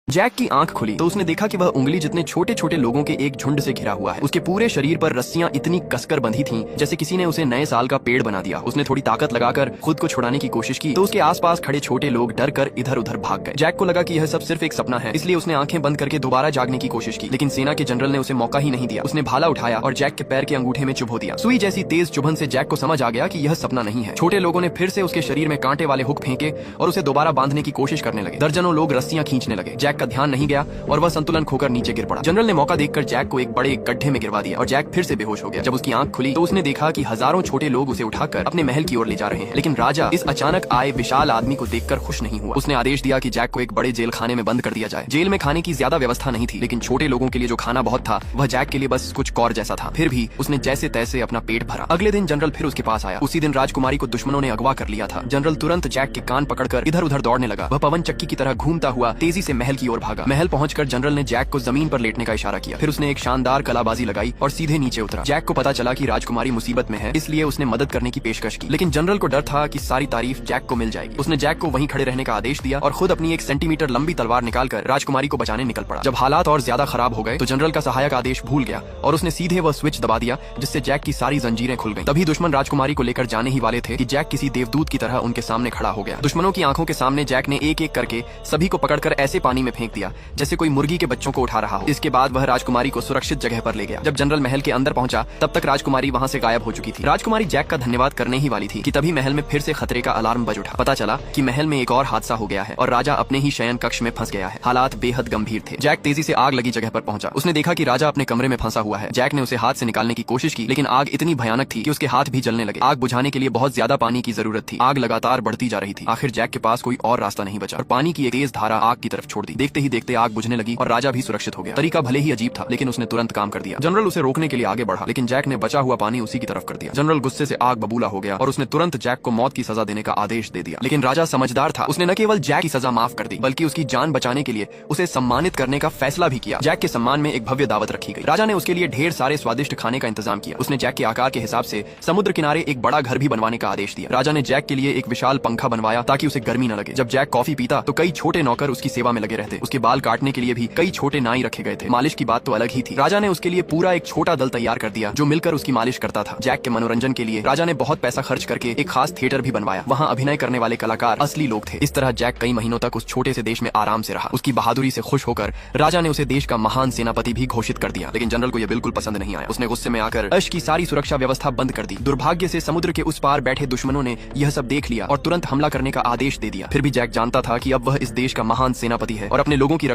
Jack की आंख खुली तो उसने देखा कि वह उंगली जितने छोटे छोटे लोगों के एक झुंड से घिरा हुआ है। उसके पूरे शरीर पर रस्सियां इतनी कसकर बंधी थीं जैसे किसी ने उसे नए साल का पेड़ बना दिया। उसने थोड़ी ताकत लगाकर खुद को छुड़ाने की कोशिश की तो उसके आसपास खड़े छोटे लोग डर कर इधर उधर भाग गए। जैक को लगा कि यह सब सिर्फ एक सपना है, इसलिए उसने आंखें बंद करके दोबारा जागने की कोशिश की, लेकिन सेना के जनरल ने उसे मौका ही नहीं दिया। उसने भाला उठाया और जैक के पैर के अंगूठे में चुभो दिया। सुई जैसी तेज चुभन से जैक को समझ आ गया कि यह सपना नहीं है। छोटे लोगों ने फिर से उसके शरीर में कांटे वाले हुक फेंके और उसे दोबारा बांधने की कोशिश करने लगे। दर्जनों लोग रस्सियां खींचने लगे। जैक का ध्यान नहीं गया और वह संतुलन खोकर नीचे गिर पड़ा। जनरल ने मौका देखकर जैक को एक बड़े गड्ढे में गिरवा दिया और जैक फिर से बेहोश हो गया। जब उसकी आंख खुली तो उसने देखा कि हजारों छोटे लोग उसे उठाकर अपने महल की ओर ले जा रहे हैं, लेकिन राजा इस अचानक आए विशाल आदमी को देखकर खुश नहीं हुआ। उसने आदेश दिया कि जैक को एक बड़े जेल खाने में बंद कर दिया जाए। जेल में खाने की ज्यादा व्यवस्था नहीं थी, लेकिन छोटे लोगों के लिए जो खाना बहुत था वह जैक के लिए बस कुछ कौर जैसा था। फिर भी उसने जैसे तैसे अपना पेट भरा। अगले दिन जनरल फिर उसके पास आया। उसी दिन राजकुमारी को दुश्मनों ने अगवा कर लिया था। जनरल तुरंत जैक के कान पकड़कर इधर उधर दौड़ने लगा। वह पवन चक्की की तरह घूमता हुआ तेजी से महल की ओर भागा। महल पहुंचकर जनरल ने जैक को जमीन पर लेटने का इशारा किया। फिर उसने एक शानदार कलाबाजी लगाई और सीधे नीचे उतरा। जैक को पता चला कि राजकुमारी मुसीबत में है, इसलिए उसने मदद करने की पेशकश की, लेकिन जनरल को डर था कि सारी तारीफ जैक को मिल जाएगी। उसने जैक को वहीं खड़े रहने का आदेश दिया और खुद अपनी 1 सेंटीमीटर लंबी तलवार निकालकर राजकुमारी को बचाने निकल पड़ा। जब हालात और ज्यादा खराब हो गए तो जनरल का सहायक आदेश भूल गया और उसने सीधे वह स्विच दबा दिया जिससे जैक की सारी जंजीरें खुल गईं। तभी दुश्मन राजकुमारी को लेकर जाने ही वाले थे कि जैक किसी देवदूत की तरह उनके सामने खड़ा हो गया। दुश्मनों की आंखों के सामने जैक ने एक एक करके सभी को पकड़कर ऐसे पानी में फेंक दिया जैसे कोई मुर्गी के बच्चों को उठा रहा हो। इसके बाद वह राजकुमारी को सुरक्षित जगह पर ले गया। जब जनरल महल के अंदर पहुंचा तब तक राजकुमारी वहां से गायब हो चुकी थी। राजकुमारी जैक का धन्यवाद करने ही वाली थी कि तभी महल में फिर से खतरे का अलार्म बज उठा। पता चला कि महल में एक और हादसा हो गया है और राजा अपने ही शयन कक्ष में फंस गया है। हालात बेहद गंभीर थे। जैक तेजी से आग लगी जगह पर पहुंचा। उसने देखा कि राजा अपने कमरे में फंसा हुआ है। जैक ने उसे हाथ से निकालने की कोशिश की, लेकिन आग इतनी भयानक थी कि उसके हाथ भी जलने लगे। आग बुझाने के लिए बहुत ज्यादा पानी की जरूरत थी। आग लगातार बढ़ती जा रही थी। आखिर जैक के पास कोई और रास्ता नहीं बचा और पानी की एक तेज धारा आग की तरफ छोड़ दी। देखते ही देखते आग बुझने लगी और राजा भी सुरक्षित हो गया। तरीका भले ही अजीब था, लेकिन उसने तुरंत काम कर दिया। जनरल उसे रोकने के लिए आगे बढ़ा, लेकिन जैक ने बचा हुआ पानी उसी की तरफ कर दिया। जनरल गुस्से से आग बबूला हो गया और उसने तुरंत जैक को मौत की सजा देने का आदेश दे दिया। लेकिन राजा समझदार था। उसने न केवल जैक की सजा माफ कर दी, बल्कि उसकी जान बचाने के लिए उसे सम्मानित करने का फैसला भी किया। जैक के सम्मान में एक भव्य दावत रखी गई। राजा ने उसके लिए ढेर सारे स्वादिष्ट खाने का इंतजाम किया। उसने जैक के आकार के हिसाब से समुद्र किनारे एक बड़ा घर भी बनवाने का आदेश दिया। राजा ने जैक के लिए एक विशाल पंखा बनवाया ताकि उसे गर्मी न लगे। जब जैक कॉफी पीता तो कई छोटे नौकर उसकी सेवा में लगे रहते। उसके बाल काटने के लिए भी कई छोटे नाई रखे गए थे। मालिश की बात तो अलग ही थी। राजा ने उसके लिए पूरा एक छोटा दल तैयार कर दिया जो मिलकर उसकी मालिश करता था। जैक के मनोरंजन के लिए राजा ने बहुत पैसा खर्च करके एक खास थिएटर भी बनवाया। वहाँ अभिनय करने वाले कलाकार असली लोग थे। इस तरह जैक कई महीनों तक उस छोटे से देश में आराम से रहा। उसकी बहादुरी से खुश होकर राजा ने उसे देश का महान सेनापति भी घोषित कर दिया। लेकिन जनरल को यह बिल्कुल पसंद नहीं आया। उसने गुस्से में आकर अश की सारी सुरक्षा व्यवस्था बंद कर दी। दुर्भाग्य से समुद्र के उस पार बैठे दुश्मनों ने यह सब देख लिया और तुरंत हमला करने का आदेश दे दिया। फिर भी जैक जानता था कि अब वह इस देश का महान सेनापति है और अपने लोगों की